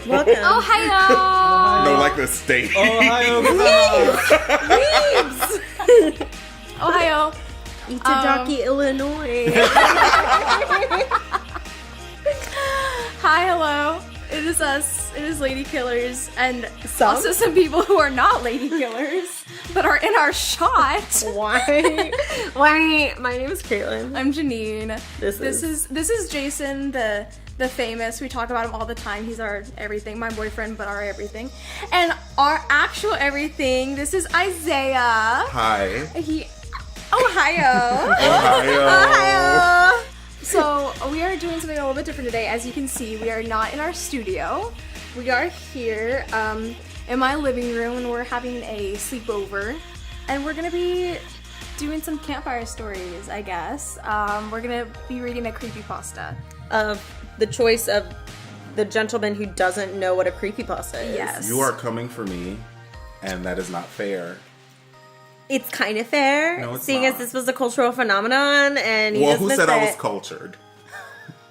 Welcome. Ohio! No, like the state. Ohio. Ohio. Itadaki, Illinois. Hi, hello. It is us. It is Lady Killers, and Some? also some people who are not Lady Killers, but are in our shot. Why? My name is Caitlin. I'm Janine. This is Jason, the famous. We talk about him all the time. He's our everything, my boyfriend, but our everything. And our actual everything. This is Isaiah. Hi. Ohio. Ohio. So we are doing something a little bit different today. As you can see, we are not in our studio. We are here in my living room, and we're having a sleepover. And we're gonna be doing some campfire stories, I guess. We're gonna be reading a creepypasta. Of the choice of the gentleman who doesn't know what a creepypasta is. Yes. You are coming for me, and that is not fair. It's kind of fair, No, it's seeing not. as this was a cultural phenomenon, and you Well, just who missed said I it. was cultured?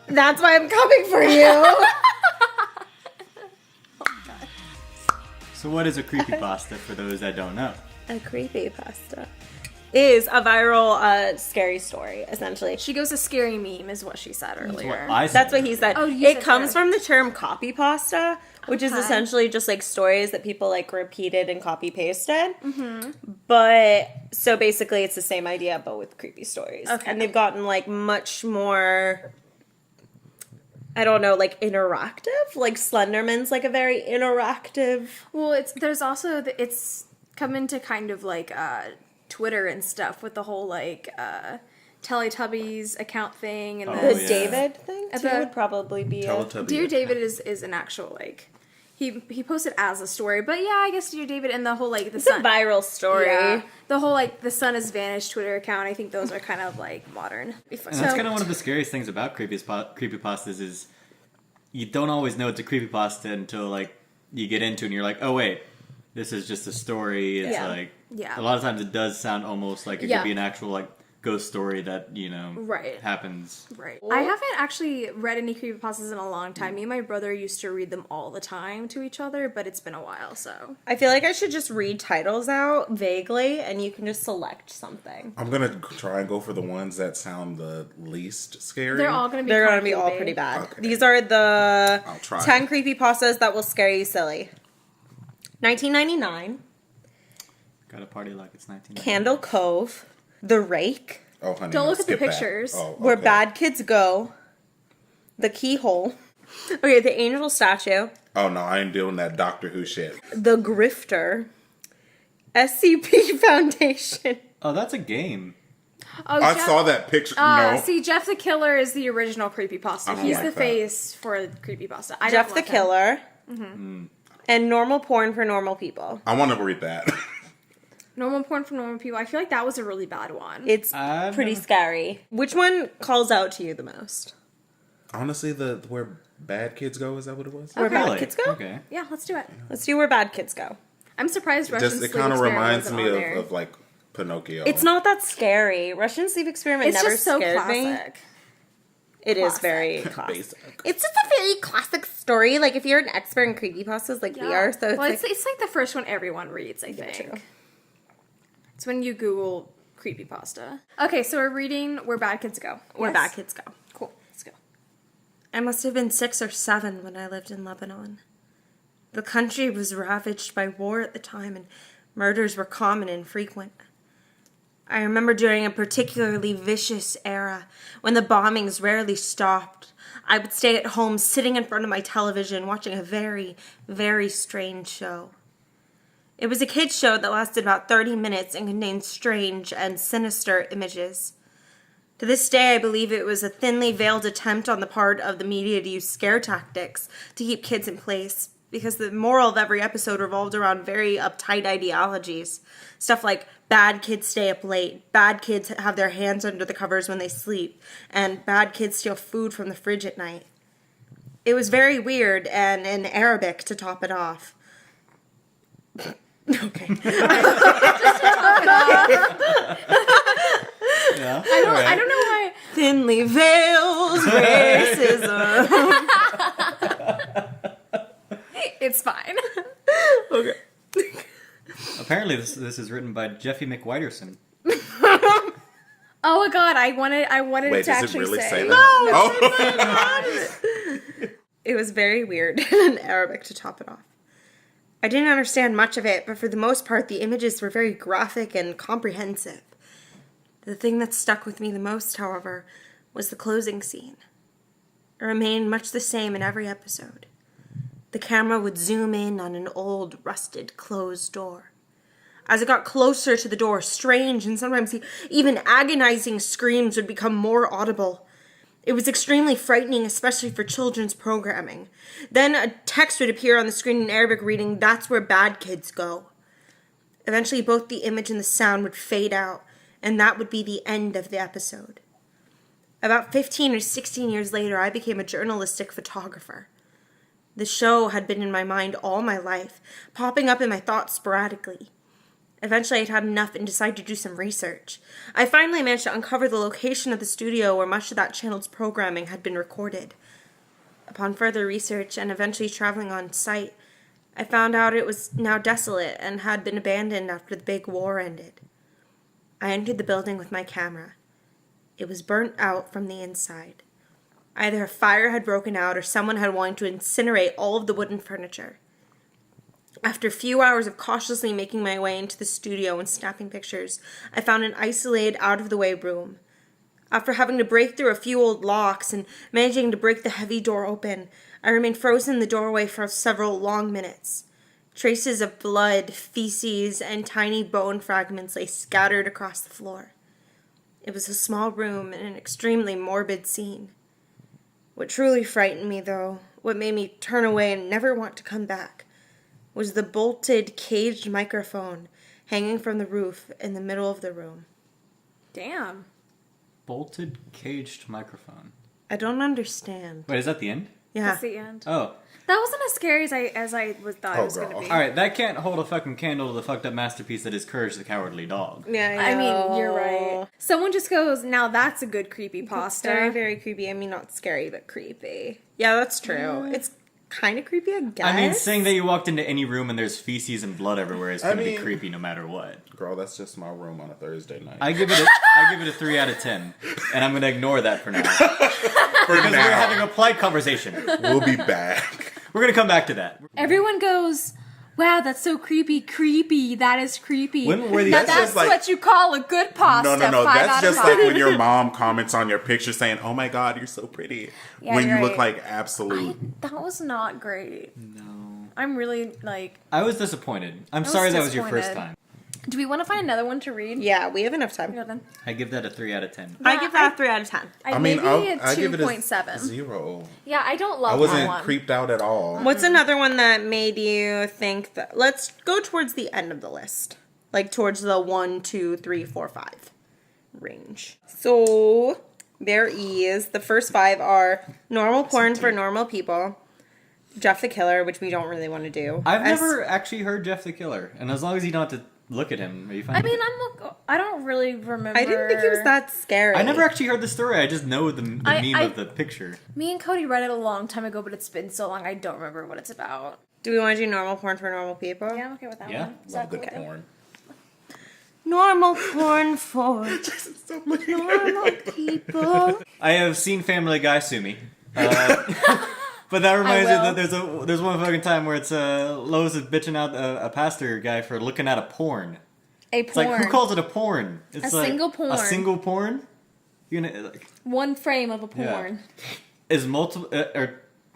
That's why I'm coming for you. So what is a creepypasta for those that don't know? A creepypasta is a viral, scary story, essentially. She goes a scary meme, is what she said earlier. What I said. That's what he said. Oh, you it said comes that. from the term copypasta, which is Okay. essentially just like stories that people like repeated and copy pasted. Mm-hmm. But so basically, it's the same idea, but with creepy stories. Okay. And they've gotten like much more. I don't know, like interactive. Like Slenderman's like a very interactive. Well, it's come into kind of like Twitter and stuff with the whole like Teletubbies account thing and The Oh, yeah. David thing too The- would probably be. Teletubby. Dear David is an actual like he posted as a story, but yeah, I guess Dear David and the whole like the It's a sun. viral story. Yeah, the whole like the sun has vanished Twitter account. I think those are kind of like modern. And that's kind of one of the scariest things about creepypastas is you don't always know it's a creepypasta until like you get into it and you're like, oh wait, this is just a story. It's Yeah. like Yeah. a lot of times it does sound almost like it Yeah. could be an actual like ghost story that Right. happens. Right. I haven't actually read any creepypastas in a long time. Me and my brother used to read them all the time to each other, but it's been a while, so. I feel like I should just read titles out vaguely, and you can just select something. I'm gonna try and go for the ones that sound the least scary. They're all going to be They're kinda gonna be all creepy. pretty bad. Okay. These are the I'll try. 10 creepypastas that will scare you silly. 1999, Got a party like it's 19. Candle Cove, The Rake, Oh, honey, Don't no, look at the skip that. pictures. Oh, Where okay. Bad Kids Go, The Keyhole, okay, The Angel Statue, Oh no, I ain't doing that Doctor Who shit. The Grifter, SCP Foundation. Oh, that's a game. Oh, I Jeff, saw that picture. No, See, Jeff the Killer is the original creepypasta. I don't He's like the that. face for creepypasta. I Jeff don't the like him. Killer, and Normal Porn for Normal People. I want to read that. Normal porn for normal people. I feel like that was a really bad one. It's I've pretty never- scary. Which one calls out to you the most? Honestly, the where bad kids go, is that what it was? Where Bad Really? Kids Go? Okay. Yeah, let's do it. Let's do Where Bad Kids Go. I'm surprised Russian Just it Sleep kind of Experiment reminds wasn't me on there. of like Pinocchio. It's not that scary. Russian Sleep Experiment It's never just so scared me. classic. It is Classic. very classic. Basic. It's just a very classic story. Like if you're an expert in creepypastas like we are, so it's well, like, it's like the first one everyone reads, I think. true. It's when you Google creepypasta. Okay, so we're reading Where Bad Kids Go. Where Yes? Bad Kids Go. Cool. Let's go. I must have been 6 or 7 when I lived in Lebanon. The country was ravaged by war at the time, and murders were common and frequent. I remember during a particularly vicious era, when the bombings rarely stopped, I would stay at home sitting in front of my television watching a very, very strange show. It was a kids' show that lasted about 30 minutes and contained strange and sinister images. To this day, I believe it was a thinly veiled attempt on the part of the media to use scare tactics to keep kids in place, because the moral of every episode revolved around very uptight ideologies. Stuff like bad kids stay up late, bad kids have their hands under the covers when they sleep, and bad kids steal food from the fridge at night. It was very weird, and in Arabic to top it off. Okay. Yeah. I don't know why. Thinly veiled racism. It's fine. Okay. Apparently, this is written by Jeffy McWhiterson. Oh my god, I wanted Wait, to does it actually really say No, that? it was very weird in Arabic to top it off. I didn't understand much of it, but for the most part, the images were very graphic and comprehensive. The thing that stuck with me the most, however, was the closing scene. It remained much the same in every episode. The camera would zoom in on an old, rusted, closed door. As it got closer to the door, strange and sometimes even agonizing screams would become more audible. It was extremely frightening, especially for children's programming. Then a text would appear on the screen in Arabic reading, "That's where bad kids go." Eventually, both the image and the sound would fade out, and that would be the end of the episode. About 15 or 16 years later, I became a journalistic photographer. The show had been in my mind all my life, popping up in my thoughts sporadically. Eventually, I'd had enough and decided to do some research. I finally managed to uncover the location of the studio where much of that channel's programming had been recorded. Upon further research and eventually traveling on site, I found out it was now desolate and had been abandoned after the big war ended. I entered the building with my camera. It was burnt out from the inside. Either a fire had broken out or someone had wanted to incinerate all of the wooden furniture. After a few hours of cautiously making my way into the studio and snapping pictures, I found an isolated, out-of-the-way room. After having to break through a few old locks and managing to break the heavy door open, I remained frozen in the doorway for several long minutes. Traces of blood, feces, and tiny bone fragments lay scattered across the floor. It was a small room and an extremely morbid scene. What truly frightened me, though, what made me turn away and never want to come back, was the bolted, caged microphone hanging from the roof in the middle of the room. Damn. Bolted, caged microphone. I don't understand. Wait, is that the end? Yeah. That's the end. Oh. That wasn't as scary as I thought it was going to be. Alright, that can't hold a fucking candle to the fucked up masterpiece that is Courage the Cowardly Dog. Yeah, I mean, you're right. Someone just goes, now that's a good creepypasta. Very, very creepy. I mean, not scary, but creepy. Yeah, that's true. It's kind of creepy, I guess. I mean, saying that you walked into any room and there's feces and blood everywhere is going to be mean- creepy no matter what. Girl, that's just my room on a Thursday night. I give it a 3 out of 10, and I'm going to ignore that for now. Because we're having a polite conversation. We'll be back. We're going to come back to that. Everyone goes, wow, that's so creepy. Creepy. That is creepy. When were the- Now That's that's just like- what you call a good pasta. No. 5 That's out just of like 5. when your mom comments on your picture saying, "Oh my God, you're so pretty." Yeah, when you you're look right. like absolute. That was not great. No. I'm really, like... I was disappointed. I'm was sorry that was your first disappointed. time. Do we want to find another one to read? Yeah, we have enough time. Yeah, then. I give that a 3 out of 10. I give that a 3 out of 10. Maybe a I give it a 2.7. 0. Yeah, I don't I love that wasn't one. creeped out at all. What's another one that made you think that... Let's go towards the end of the list. Like, towards the 1, 2, 3, 4, 5 range. So, there is... The first 5 are normal porn for normal people. Jeff the Killer, which we don't really want to do. I've never actually heard Jeff the Killer, and as long as you don't have to look at him, are you fine? I mean, I don't really remember. I didn't think it was that scary. I never actually heard the story. I just know the meme of the picture. Me and Cody read it a long time ago, but it's been so long I don't remember what it's about. Do we want to do normal porn for normal people? Yeah, I'm okay with that Yeah. one. Is Love that good cool? porn. Normal porn for Stop looking at normal people. I have seen Family Guy sue me. But that reminds me will. that there's one fucking time where it's Lois is bitching out a pastor guy for looking at a porn. A It's porn. like, who calls it a porn? It's A like, single porn. A single porn? You know, like, One frame of a Yeah. porn. is multiple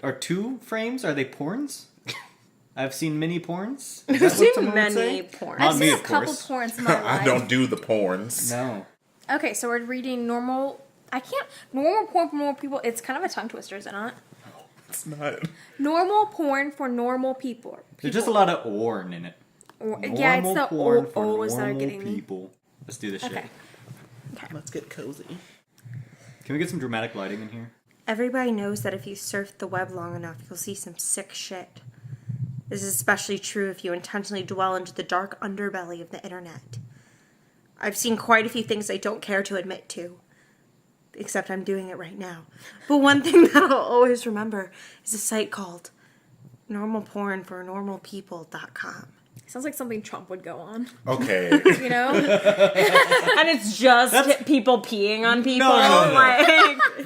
are 2 frames? Are they porns? I've seen many porns. Is that I've what seen someone would many say? porn. Not I've me, seen a of couple course. porns in my life. I don't do the porns. No. Okay, so we're reading normal. Normal porn for normal people. It's kind of a tongue twister, is it not? It's not. Normal porn for normal people. There's just a lot of "orn" in it. Yeah, it's the porn for O's that are normal getting me. people. Let's do this Okay. shit. Let's get cozy. Can we get some dramatic lighting in here? Everybody knows that if you surf the web long enough, you'll see some sick shit. This is especially true if you intentionally dwell into the dark underbelly of the internet. I've seen quite a few things I don't care to admit to. Except I'm doing it right now. But one thing that I'll always remember is a site called normalpornfornormalpeople.com. Sounds like something Trump would go on. Okay. You know? And it's just people peeing on people. No. Like,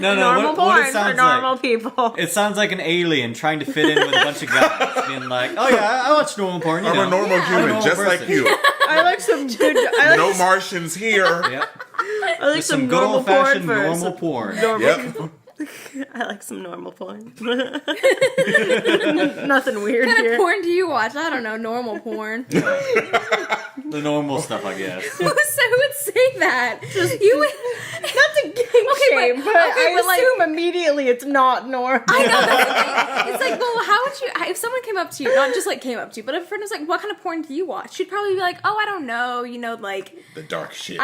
No, normal what it porn sounds for normal like- people. It sounds like an alien trying to fit in with a bunch of guys, being like, "Oh yeah, I watch normal porn." You I'm know. a normal I'm a human, normal just person. like you. I like some good. I No like, Martians here. Yep. I like Just some some good normal old porn fashioned for normal some porn. normal. Yep. I like some normal porn. Nothing weird What kind here. of porn do you watch? I don't know, normal porn. The normal stuff, I guess. Who would say that? You would... Not to kink shame, but I assume immediately it's not normal. I know, that's the thing. It's like, well, how would you... If someone came up to you, not just like came up to you, but if a friend was like, what kind of porn do you watch? She'd probably be like, oh, I don't know, you know, like... The dark shit. You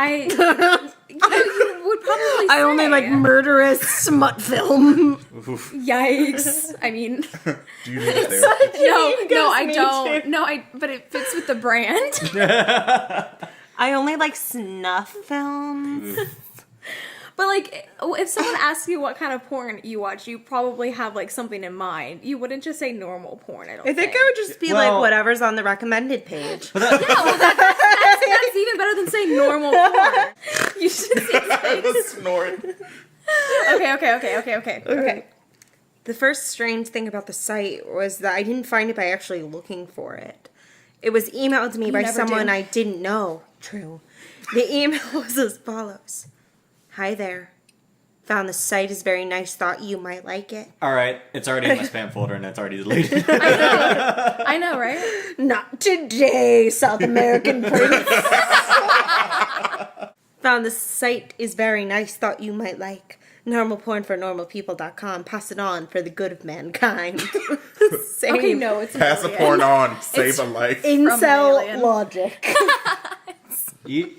would probably say... I only like murderous smut film. Yikes. I mean... Do you need a therapist? No, I me don't. too. No, but it fits with the brand. I only like snuff films. But like, if someone asks you what kind of porn you watch, you probably have like something in mind. You wouldn't just say normal porn. I don't I think I would just be Well- like whatever's on the recommended page. Yeah, well, that's even better than saying normal porn. You should say Snort. Okay. The first strange thing about the site was that I didn't find it by actually looking for it. It was emailed to me by never someone do. I didn't know. True. The email was as follows. Hi there. Found the site is very nice. Thought you might like it. All right, it's already in my spam folder and it's already deleted. I know, right? Not today, South American prince. Found the site is very nice. Thought you might like. Normalpornfornormalpeople.com. Pass it on for the good of mankind. Same. Okay, no, it's an Pass a alien. porn on. Save a life. From an Incel alien. logic. You,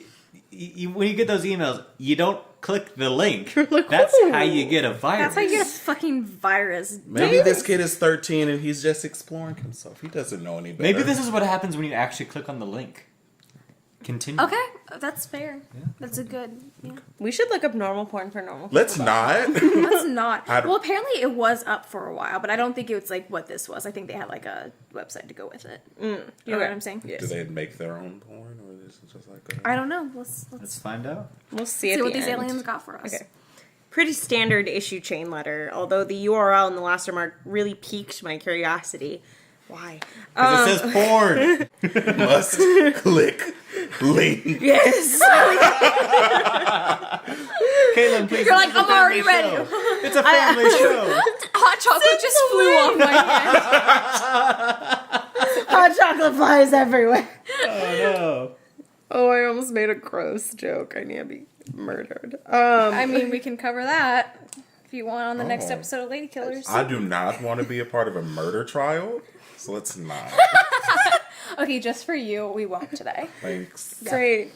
when you get those emails, you don't click the link. That's how you get a virus. That's how you get a fucking virus. Maybe this kid is 13 and he's just exploring himself. He doesn't know any better. Maybe this is what happens when you actually click on the link. Continue. Okay, that's fair. That's a good. Yeah. We should look up normal porn for normal. Let's not. That's not. I'd- Well, apparently it was up for a while, but I don't think it was like what this was. I think they had like a website to go with it. You know what I'm saying? Do they make their own porn or is it just like I don't know. Let's Let's find out. We'll see see at what the these end. aliens got for us. Okay. Pretty standard issue chain letter, although the URL and the last remark really piqued my curiosity. Why? Because it says porn. must click link. Yes. Caitlin, please. You're like, this is a I'm already family ready. show. It's a family show. Hot chocolate just flew off my hand. Hot chocolate flies everywhere. Oh no. Oh, I almost made a gross joke. I need to be murdered. I mean, we can cover that if you want on the next Oh. episode of Lady Killers. I do not want to be a part of a murder trial, so let's not. Okay, just for you, we won't today. Thanks. Great.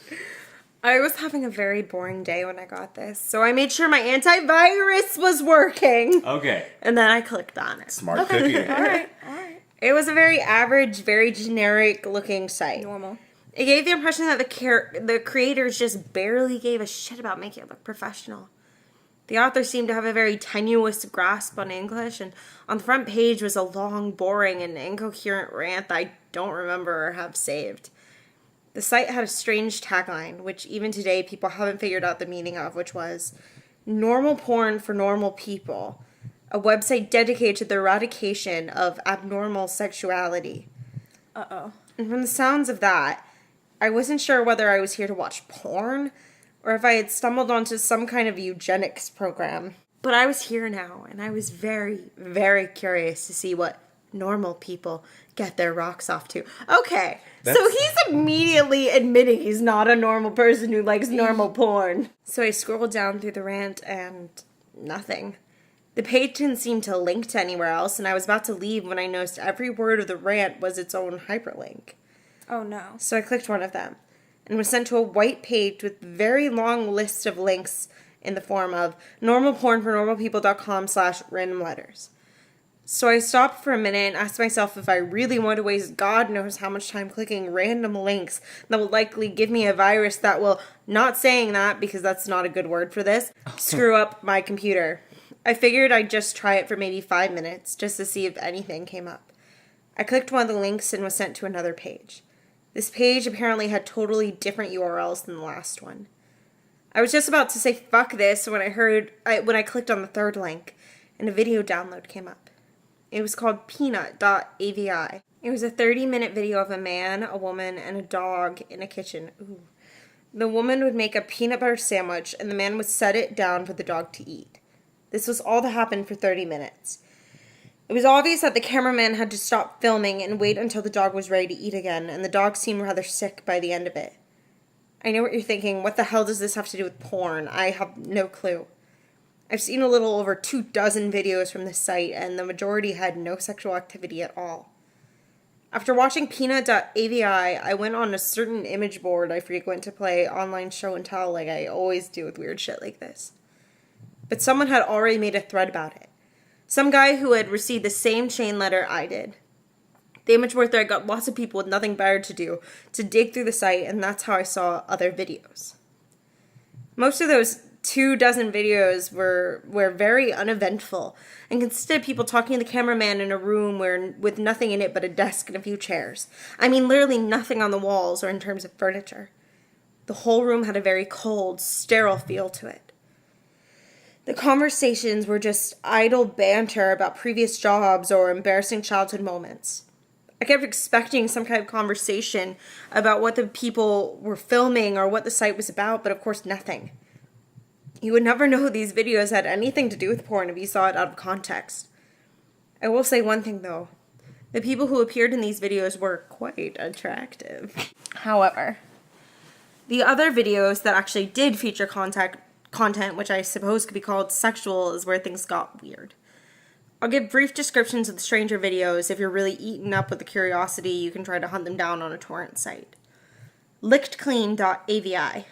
I was having a very boring day when I got this, so I made sure my antivirus was working. Okay. And then I clicked on it. Smart cookie. All right. It was a very average, very generic looking site. Normal. It gave the impression that the creators just barely gave a shit about making it look professional. The author seemed to have a very tenuous grasp on English, and on the front page was a long, boring, and incoherent rant that I don't remember or have saved. The site had a strange tagline, which even today people haven't figured out the meaning of, which was, Normal Porn for Normal People, a website dedicated to the eradication of abnormal sexuality. Uh-oh. And from the sounds of that, I wasn't sure whether I was here to watch porn or if I had stumbled onto some kind of eugenics program. But I was here now, and I was very, very curious to see what normal people get their rocks off to. Okay, so he's immediately admitting he's not a normal person who likes normal porn. So I scrolled down through the rant and nothing. The page didn't seem to link to anywhere else, and I was about to leave when I noticed every word of the rant was its own hyperlink. Oh no. So I clicked one of them and was sent to a white page with a very long list of links in the form of normalpornfornormalpeople.com/random letters. So I stopped for a minute and asked myself if I really want to waste God knows how much time clicking random links that will likely give me a virus that will, not saying that because that's not a good word for this, screw up my computer. I figured I'd just try it for maybe 5 minutes just to see if anything came up. I clicked one of the links and was sent to another page. This page apparently had totally different URLs than the last one. I was just about to say fuck this when I clicked on the third link and a video download came up. It was called peanut.avi. It was a 30-minute video of a man, a woman, and a dog in a kitchen. Ooh. The woman would make a peanut butter sandwich and the man would set it down for the dog to eat. This was all that happened for 30 minutes. It was obvious that the cameraman had to stop filming and wait until the dog was ready to eat again, and the dog seemed rather sick by the end of it. I know what you're thinking. What the hell does this have to do with porn? I have no clue. I've seen a little over 24 videos from this site, and the majority had no sexual activity at all. After watching peanut.avi, I went on a certain image board I frequent to play online show and tell like I always do with weird shit like this. But someone had already made a thread about it. Some guy who had received the same chain letter I did. The image board thread got lots of people with nothing better to do to dig through the site, and that's how I saw other videos. Most of those 24 videos were very uneventful and consisted of people talking to the cameraman in a room with nothing in it but a desk and a few chairs. I mean, literally nothing on the walls or in terms of furniture. The whole room had a very cold, sterile feel to it. The conversations were just idle banter about previous jobs or embarrassing childhood moments. I kept expecting some kind of conversation about what the people were filming or what the site was about, but of course nothing. You would never know these videos had anything to do with porn if you saw it out of context. I will say one thing though. The people who appeared in these videos were quite attractive. However, the other videos that actually did feature content, which I suppose could be called sexual, is where things got weird. I'll give brief descriptions of the stranger videos. If you're really eaten up with the curiosity, you can try to hunt them down on a torrent site. lickedclean.avi.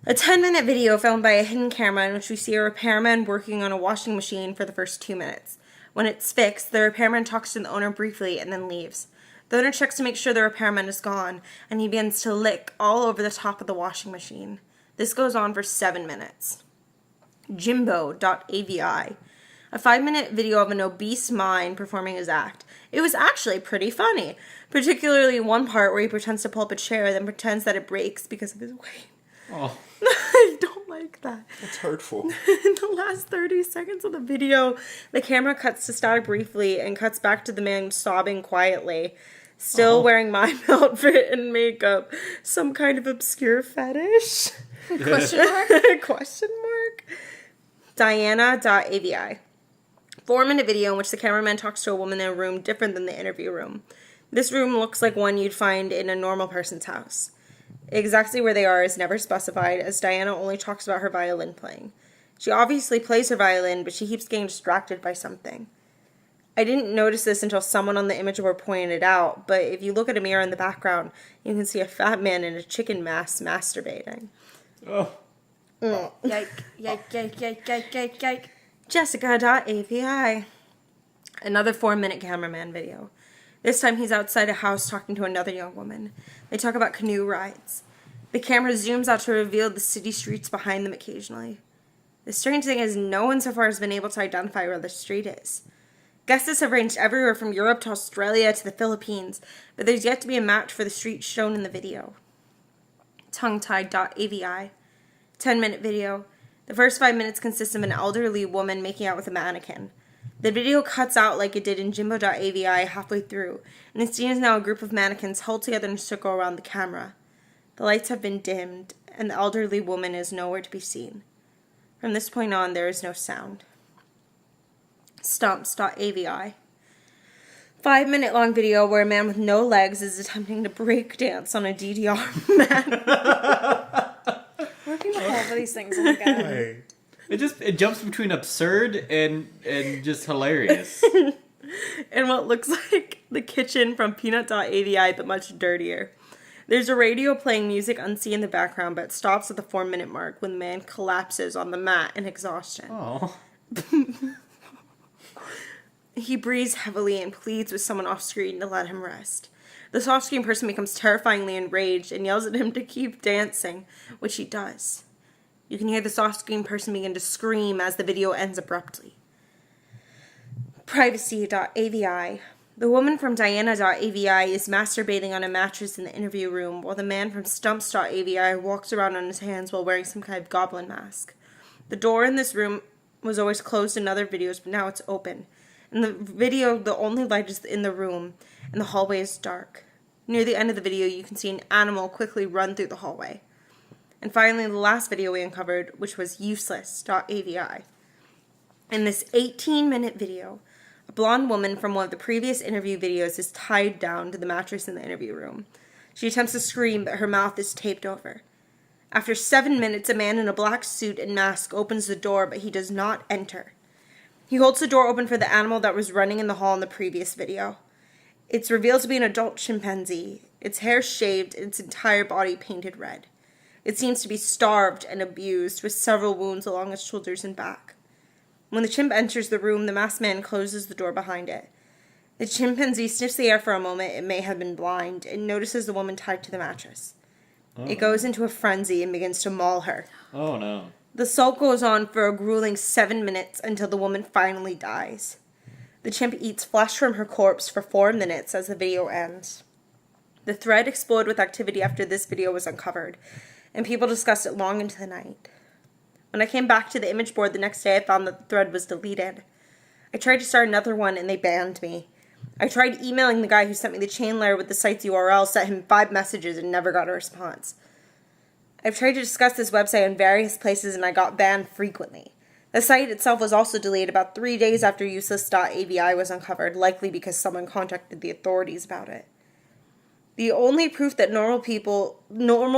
A 10-minute video filmed by a hidden camera in which we see a repairman working on a washing machine for the first 2 minutes. When it's fixed, the repairman talks to the owner briefly and then leaves. The owner checks to make sure the repairman is gone, and he begins to lick all over the top of the washing machine. This goes on for 7 minutes. Jimbo.avi. A 5-minute video of an obese mime performing his act. It was actually pretty funny, particularly one part where he pretends to pull up a chair, then pretends that it breaks because of his weight. Oh. I don't like that. That's hurtful. In the last 30 seconds of the video, the camera cuts to static briefly and cuts back to the man sobbing quietly, still wearing mime outfit and makeup. Some kind of obscure fetish? Question mark? Question mark? Diana.avi. 4-minute video in which the cameraman talks to a woman in a room different than the interview room. This room looks like one you'd find in a normal person's house. Exactly where they are is never specified, as Diana only talks about her violin playing. She obviously plays her violin, but she keeps getting distracted by something. I didn't notice this until someone on the image board pointed it out, but if you look at a mirror in the background, you can see a fat man in a chicken mask masturbating. Oh. Yike, yike, yike, yike, yike, yike, yike. Jessica.avi. Another 4-minute cameraman video. This time he's outside a house talking to another young woman. They talk about canoe rides. The camera zooms out to reveal the city streets behind them occasionally. The strange thing is no one so far has been able to identify where the street is. Guesses have ranged everywhere from Europe to Australia to the Philippines, but there's yet to be a match for the street shown in the video. Tonguetied.avi. 10-minute video. The first 5 minutes consist of an elderly woman making out with a mannequin. The video cuts out like it did in Jimbo.avi halfway through, and the scene is now a group of mannequins held together in a circle around the camera. The lights have been dimmed, and the elderly woman is nowhere to be seen. From this point on, there is no sound. Stumps.avi. 5-minute long video where a man with no legs is attempting to break dance on a DDR mat. Where do people fall for these things? Oh my god. It jumps between absurd and just hilarious. And what looks like the kitchen from Peanut.avi, but much dirtier. There's a radio playing music unseen in the background, but stops at the 4-minute mark when the man collapses on the mat in exhaustion. Oh. He breathes heavily and pleads with someone off screen to let him rest. This off-screen person becomes terrifyingly enraged and yells at him to keep dancing, which he does. You can hear this off-screen person begin to scream as the video ends abruptly. Privacy.avi. The woman from Diana.avi is masturbating on a mattress in the interview room, while the man from Stumps.avi walks around on his hands while wearing some kind of goblin mask. The door in this room was always closed in other videos, but now it's open. In the video, the only light is in the room, and the hallway is dark. Near the end of the video, you can see an animal quickly run through the hallway. And finally, the last video we uncovered, which was useless.avi. In this 18-minute video, a blonde woman from one of the previous interview videos is tied down to the mattress in the interview room. She attempts to scream, but her mouth is taped over. After 7 minutes, a man in a black suit and mask opens the door, but he does not enter. He holds the door open for the animal that was running in the hall in the previous video. It's revealed to be an adult chimpanzee, its hair shaved and its entire body painted red. It seems to be starved and abused, with several wounds along its shoulders and back. When the chimp enters the room, the masked man closes the door behind it. The chimpanzee sniffs the air for a moment, it may have been blind, and notices the woman tied to the mattress. Oh. It goes into a frenzy and begins to maul her. Oh no. The assault goes on for a grueling 7 minutes until the woman finally dies. The chimp eats flesh from her corpse for 4 minutes as the video ends. The thread exploded with activity after this video was uncovered, and people discussed it long into the night. When I came back to the image board the next day, I found that the thread was deleted. I tried to start another one, and they banned me. I tried emailing the guy who sent me the chain layer with the site's URL, sent him 5 messages, and never got a response. I've tried to discuss this website in various places, and I got banned frequently. The site itself was also deleted about 3 days after useless.avi was uncovered, likely because someone contacted the authorities about it. The only proof that normal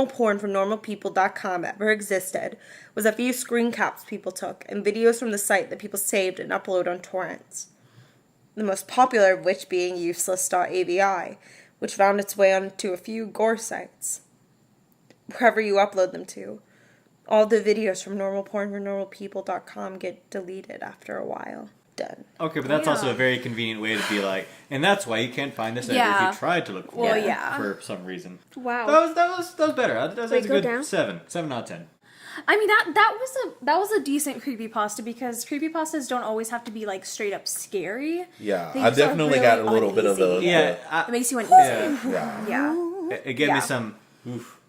porn from normalpeople.com ever existed was a few screen caps people took and videos from the site that people saved and upload on torrents. The most popular of which being useless.avi, which found its way onto a few gore sites. Wherever you upload them to, all the videos from normal porn from normalpeople.com get deleted after a while. Done. Okay, but that's also a very convenient way to be like, and that's why you can't find this if you tried to look for it for some reason. Wow. That was better. That was a good down? 7 out of 10. I mean that was a decent creepypasta because creepypastas don't always have to be like straight up scary. Yeah, They I just are definitely really got a little bit of uneasy. those. Yeah, It makes you uneasy. Yeah. It gave me some oof.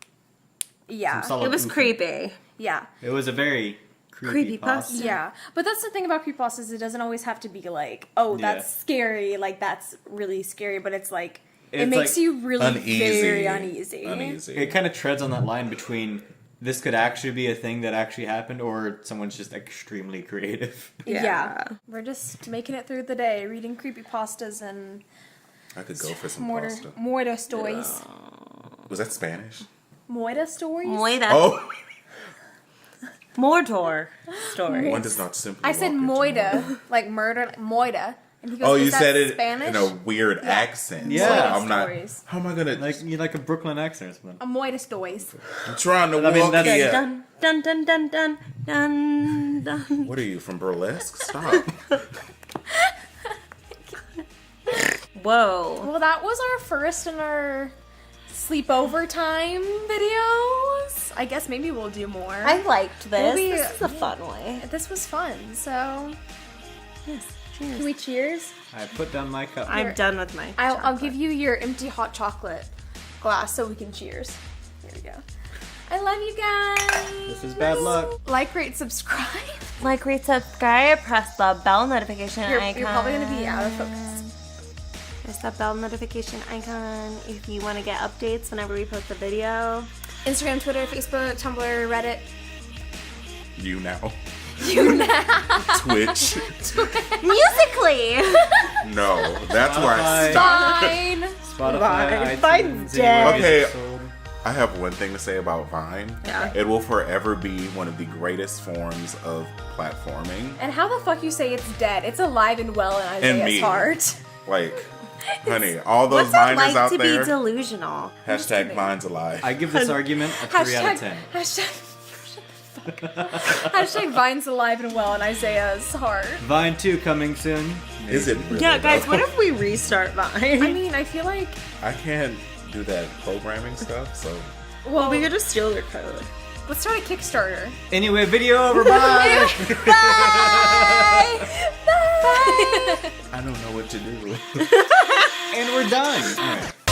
Yeah. Some solid It was oof. creepy. Yeah. It was a very creepy pasta. Yeah. But that's the thing about creepypastas, it doesn't always have to be like, oh, that's scary, like that's really scary, but it's like it makes like you really very uneasy. It kind of treads on that line between this could actually be a thing that actually happened or someone's just extremely creative. Yeah. We're just making it through the day, reading creepypastas and I could go for some Moida pasta. stories. Was that Spanish? Moida stories? Moida. Oh! Mordor story. One does not simply I said walk into Moida, like murder, like Moida. And he goes, you "Is that said it Spanish?" in a weird accent. Yeah. So Moida I'm not. stories. How am I gonna? Like a Brooklyn accent or something. A Moida stories. I'm trying to I mean, walk that's- here. Dun, dun, dun, dun, dun, dun, dun. What are you from burlesque? Stop. Whoa. Well, that was our first in our sleepover time videos. I guess maybe we'll do more. I liked this. Maybe- This is a fun way. This was fun, so Yes. Cheers. can we cheers? I put down my cup. I'm done with my I'll chocolate. give you your empty hot chocolate glass so we can cheers. Here we go. I love you guys. This is bad luck. Like, rate, subscribe. Like, rate, subscribe, press the bell notification icon. You're probably gonna be out of focus. Press that bell notification icon if you want to get updates whenever we post a video. Instagram, Twitter, Facebook, Tumblr, Reddit. You now. You now. Twitch. Musically! No, that's where I Spotify. stop. Fine. Spotify, Fine's iTunes, dead. anywhere Okay. it's sold. I have one thing to say about Vine. Yeah. It will forever be one of the greatest forms of platforming. And how the fuck you say it's dead? It's alive and well in Isaiah's me. heart. Like, honey, all those What's it Viners like out to there. be delusional? Hashtag Vines alive. I give this argument a 3 out of 10. Hashtag Vine's alive and well in Isaiah's heart. Vine 2 coming soon. Is it really? Yeah, guys, though? what if we restart Vine? I mean, I feel like, I can't do that programming stuff, so. well, we could just steal your code. let's start a Kickstarter. Anyway, video over. Bye. Bye! Bye! I don't know what to do. And we're done. All right.